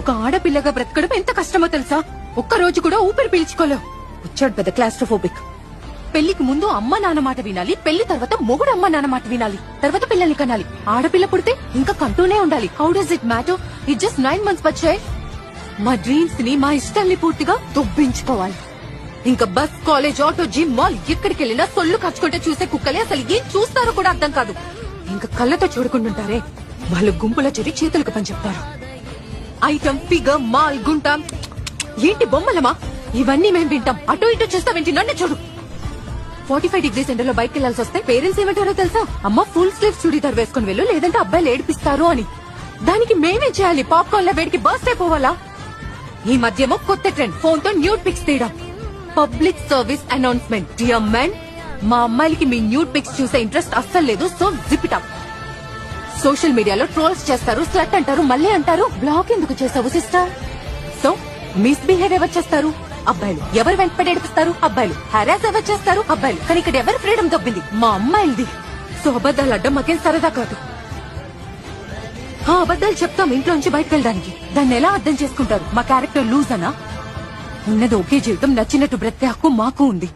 ఒక ఆడపిల్లగా బ్రతకడం ఎంత కష్టమో తెలుసా? ఒక్క రోజు కూడా ఊపిరి పీల్చుకోలేవు. వచ్చాడు పెద్ద క్లాస్ట్రోఫోబిక్. పెళ్లికి ముందు అమ్మ నాన్న మాట వినాలి, పెళ్లి తర్వాత మొగుడు అమ్మ నాన్న మాట వినాలి, తర్వాత పిల్లల్ని కనాలి. ఆడపిల్ల పుడితే ఇంకా కంటూనే ఉండాలి. How does it matter? It just 9 months బచ్చాయి. మా డ్రీమ్స్ ని, మా ఇష్టాల్ని పూర్తిగా దొబ్బించుకోవాలి. ఇంకా bus, college, auto, gym, mall ఎక్కడికి వెళ్ళినా సొల్లు కచ్చుకుంటే చూసే కుక్కలే అసలు ఏం చూస్తారో కూడా అర్థం కాదు. ఇంకా కళ్ళతో చూడకుంటుంటారే, వాళ్ళు గుంపులో చేరి చేతులకు పని చెప్తారు. ఐటమ్, ఫిగర్, మాల్, గుంట ఏంటి బొమ్మలమా? ఇవన్నీ మేం వింటాం. అటు ఇటు చూస్తావేంటి? నన్ను చూడు. 45 degrees ఎండలో బయటకు వెళ్లాల్సి వస్తే పేరెంట్స్ ఏమంటారో తెలుసా? అమ్మ ఫుల్ స్లీవ్ చుడీదార్ వేసుకుని వెళ్ళు, లేదంటే అబ్బాయిలు ఏడిపిస్తారు అని. దానికి మేమేం చేయాలి? పాప్కార్న్ ల వేడికి బర్స్ట్ అయిపోవాలా? ఈ మధ్యేమో కొత్త ట్రెండ్, ఫోన్ తో న్యూడ్ పిక్స్ తీయడం. Public service announcement. Dear men, మా అమ్మాయిలకి మీ న్యూడ్ పిక్స్ చూసే ఇంట్రెస్ట్ అస్సలు లేదు. So zip it up. Social మీడియాలో ట్రోల్స్ చేస్తారు, స్లట్ అంటారు, మళ్ళీ అంటారు. బ్లాక్ ఎందుకు చేసావు సిస్టర్? సో మిస్బిహేవ్ ఎవరు చేస్తారు? అబ్బాయిలు. ఎవరు వెంటపడి ఏడిపిస్తారు? అబ్బాయిలు. హెరాస్ ఎవరు చేస్తారు? అబ్బాయిలు. కానీ ఇక్కడ ఎవరు ఫ్రీడమ్ దొబ్బింది? మా అమ్మాయిలది. సో అబద్దాలు అడ్డం మాకేం సరదా కాదు. అబద్దాలు చెప్తాం ఇంట్లోంచి బయటకు వెళ్ళడానికి. దాన్ని ఎలా అర్థం చేసుకుంటారు? మా క్యారెక్టర్ లూజ్ అనా? ఉన్నది ఒకే జీవితం, నచ్చినట్టు బ్రతికే హక్కు మాకు ఉంది.